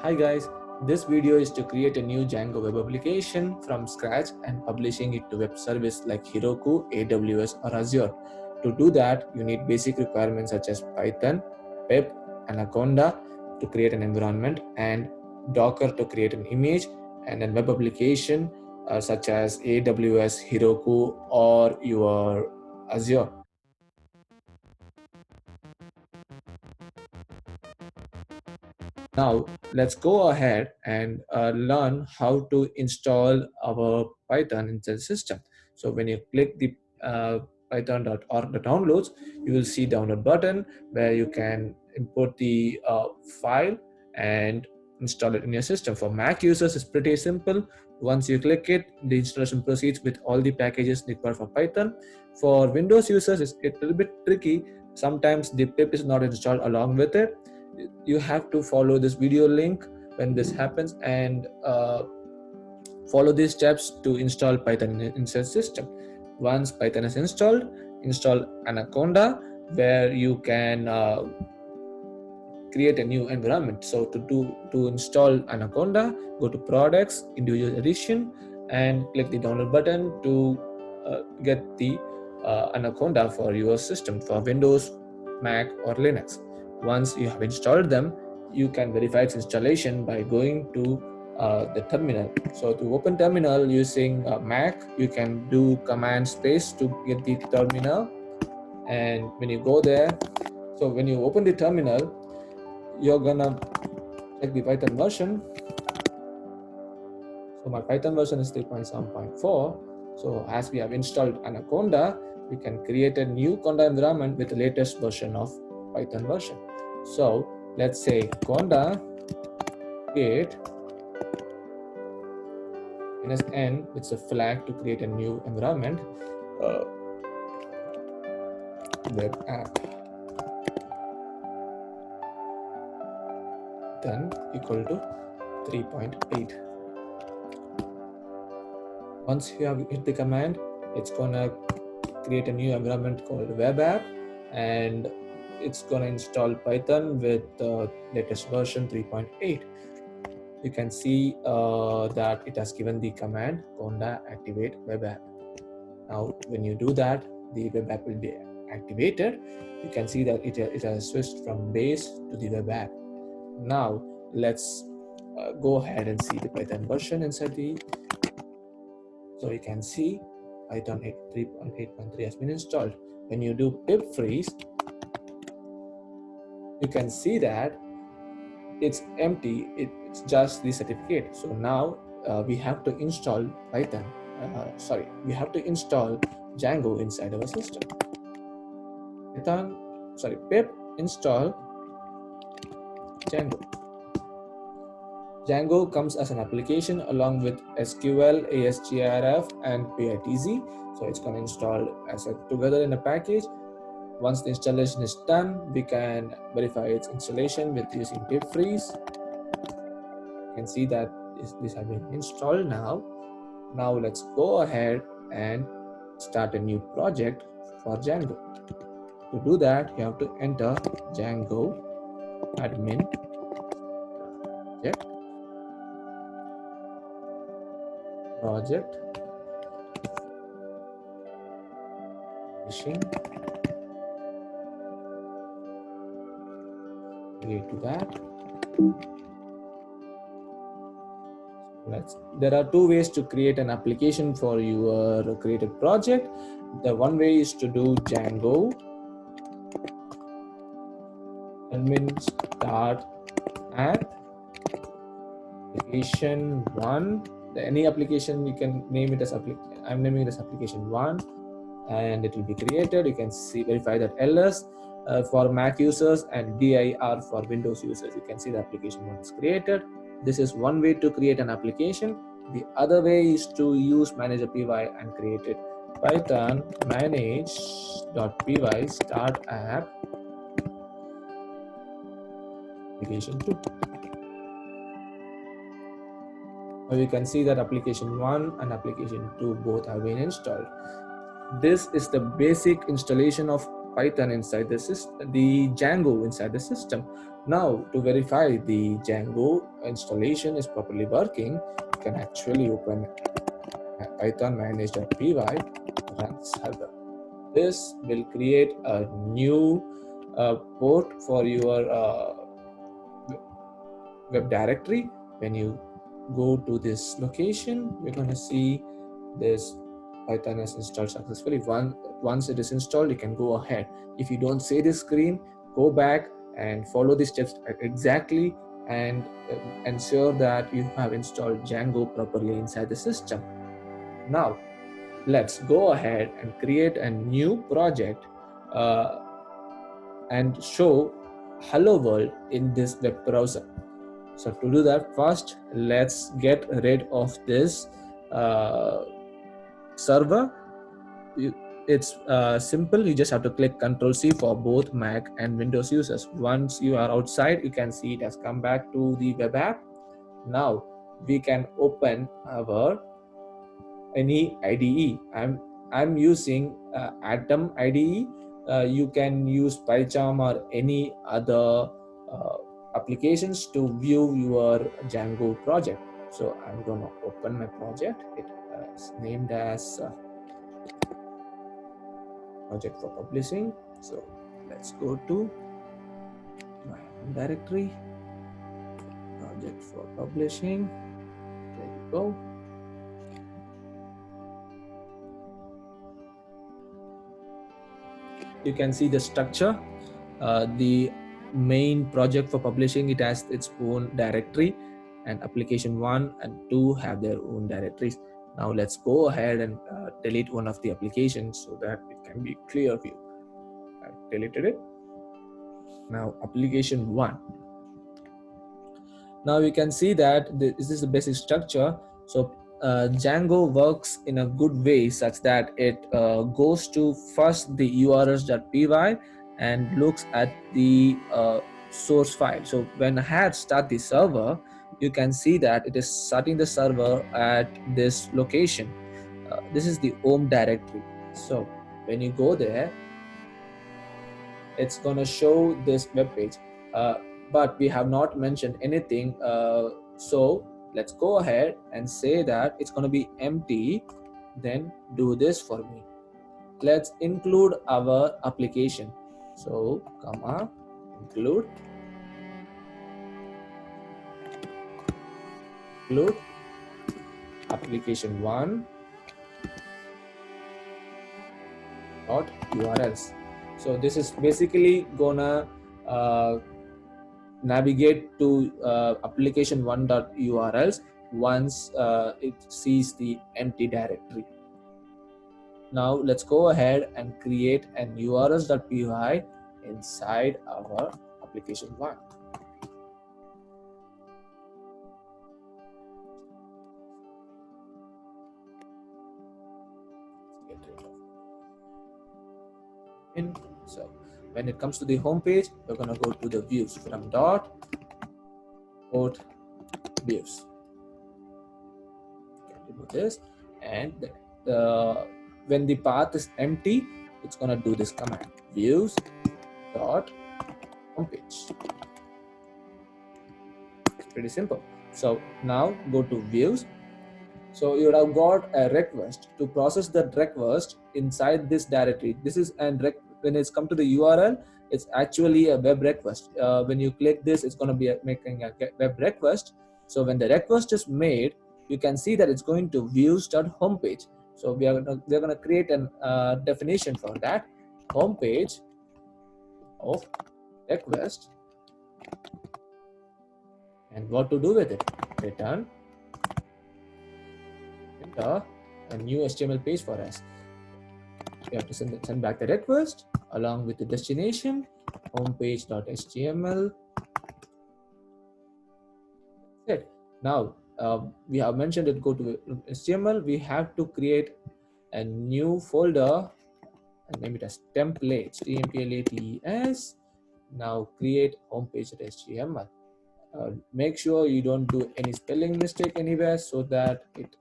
Hi guys, this video is to create a new Django web application from scratch and publishing it to web service like Heroku, AWS or Azure. To do that, you need basic requirements such as Python, pip, Anaconda to create an environment, and Docker to create an image, and a web application such as AWS, Heroku or your Azure. Now let's go ahead and learn how to install our Python into the system. So when you click the python.org downloads, you will see download button where you can import the file and install it in your system. For Mac users, it's pretty simple. Once you click it, the installation proceeds with all the packages required for Python. For Windows users, it's a little bit tricky. Sometimes the pip is not installed along with it. You have to follow this video link when this happens and follow these steps to install Python in your system. Once Python is installed, install Anaconda where you can create a new environment. So to install Anaconda, go to products, individual edition, and click the download button to get the Anaconda for your system for Windows, Mac or Linux. Once you have installed them, you can verify its installation by going to the terminal. So to open terminal using Mac, you can do command space to get the terminal, and when you go there, so when you open the terminal, you're gonna check the Python version. So my Python version is 3.7.4. So as we have installed Anaconda, we can create a new Conda environment with the latest version of Python version. So let's say Conda create -n, it's a flag to create a new environment, web app. Then equal to 3.8. Once you have hit the command, it's gonna create a new environment called web app, and it's gonna install Python with the latest version 3.8. You can see that it has given the command conda activate web app. Now when you do that, the web app will be activated. You can see that it has switched from base to the web app. Now let's go ahead and see the Python version inside the. So you can see Python 3.8.3 has been installed. When you do pip freeze, you can see that it's empty. It's just the certificate. So now we have to install Python. We have to install Django inside our system. Pip install Django. Django comes as an application along with SQL, ASGRF, and PITZ. So it's going to install together in a package. Once the installation is done, we can verify its installation with using pip freeze. You can see that this has been installed now. Now let's go ahead and start a new project for Django. To do that, you have to enter Django admin project machine. Create to that. There are two ways to create an application for your created project. The one way is to do Django admin start app application 1. Any application you can name it as application. I'm naming it as application 1, and it will be created. You can see verify that ls for Mac users and dir for Windows users. You can see the application 1 is created. This is one way to create an application. The other way is to use manager.py and create it. Python manage.py start app application 2. Now you can see that application 1 and application 2 both have been installed. This is the basic installation of Python inside the system, the Django inside the system. Now, to verify the Django installation is properly working, you can actually open Python manage.py run server. This will create a new port for your web directory. When you go to this location, we're going to see this Python is installed successfully. Once it is installed, you can go ahead. If you don't see this screen, go back and follow the steps exactly, and ensure that you have installed Django properly inside the system. Now, let's go ahead and create a new project uh, and show Hello World in this web browser. So to do that, first let's get rid of this uh, server. It's simple. You just have to click Ctrl C for both Mac and Windows users. Once you are outside, you can see it has come back to the web app. Now we can open our any IDE. I'm using Atom IDE. You can use PyCharm or any other applications to view your Django project. So I'm gonna open my project. It is named as project for publishing. So let's go to my home directory, project for publishing. There you go. You can see the structure. The main project for publishing, it has its own directory, and application 1 and 2 have their own directories. Now let's go ahead and delete one of the applications so that it can be clear view. I deleted it. Now application 1. Now you can see that this is the basic structure. So Django works in a good way such that it goes to first the urls.py and looks at the source file. So when I had start the server, you can see that it is starting the server at this location. This is the home directory. So when you go there, it's going to show this web page. Uh, but we have not mentioned anything. So let's go ahead and say that it's going to be empty. Then do this for me. Let's include our application. So comma include application 1 dot urls. So this is basically gonna navigate to application 1.urls once it sees the empty directory. Now let's go ahead and create an urls.py inside our application 1. So when it comes to the home page, we're going to go to the views from dot port views. Do this, and when the path is empty, it's going to do this command views dot homepage. It's pretty simple. So now go to views. So you would have got a request. To process that request inside this directory, this is when it's come to the URL, it's actually a web request. When you click this, it's going to be making a web request. So when the request is made, you can see that it's going to views.homepage. So we're going to create a definition for that. Homepage of request, and what to do with it. Return a new HTML page for us. We have to send back the request along with the destination, homepage.html. That's it. Now we have mentioned it. Go to HTML. We have to create a new folder and name it as templates. templates. Now create homepage.html. Make sure you don't do any spelling mistake anywhere so that it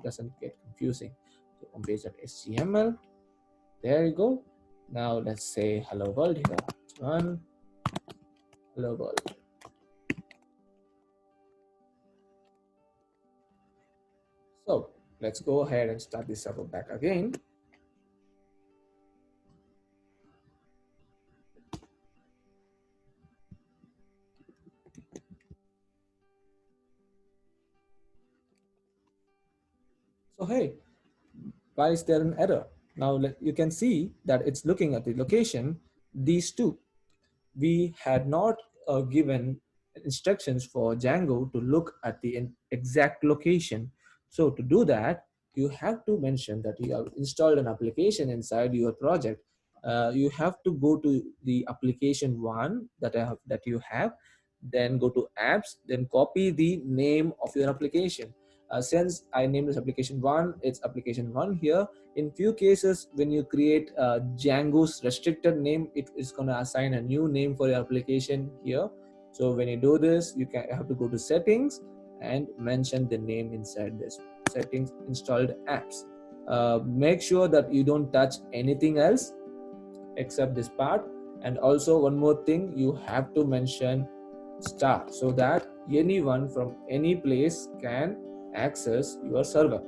doesn't get confusing. So homepage.html. There you go. Now let's say hello world here. One. hello world. So let's go ahead and start this server back again. So hey, why is there an error? Now you can see that it's looking at the location, these two. We had not given instructions for Django to look at the exact location. So to do that, you have to mention that you have installed an application inside your project. You have to go to the application one that you have, then go to apps, then copy the name of your application. Since I named this application one, it's application one here. In few cases, when you create Django's restricted name, it is going to assign a new name for your application here. So when you do this, you have to go to settings and mention the name inside this settings installed apps. Make sure that you don't touch anything else except this part. And also one more thing, you have to mention start so that anyone from any place can access your server.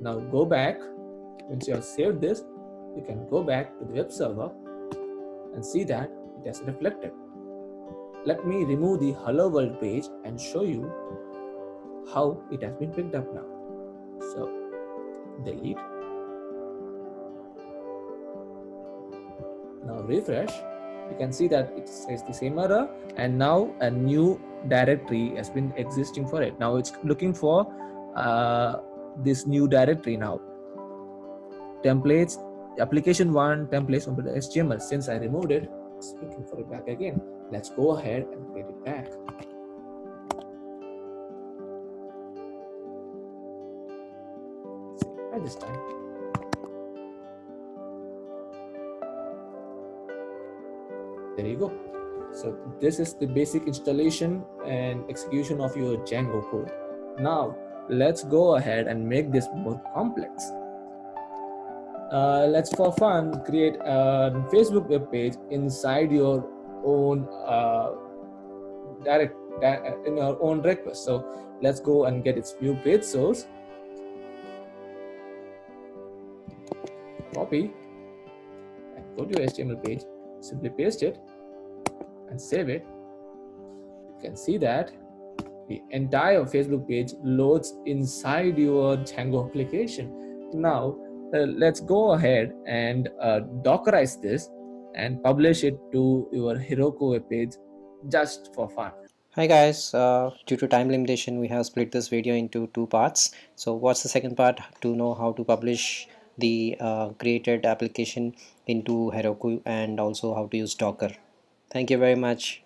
Now go back. Once you have saved this, you can go back to the web server and see that it has reflected. Let me remove the hello world page and show you how it has been picked up now. So delete. Now refresh. You can see that it says the same error, and now a new directory has been existing for it. Now it's looking for this new directory now. Templates, application one, templates on the HTML. Since I removed it, it's looking for it back again. Let's go ahead and get it back. Try this time. There you go. So this is the basic installation and execution of your Django code. Now let's go ahead and make this more complex. Let's for fun create a Facebook web page inside your own in your own request. So let's go and get its new page source. Copy and go to your HTML page. Simply paste it and save it. You can see that the entire Facebook page loads inside your Django application. Now let's go ahead and Dockerize this and publish it to your Heroku web page just for fun. Hi guys, due to time limitation we have split this video into two parts. So what's the second part? To know how to publish the created application into Heroku and also how to use Docker. Thank you very much.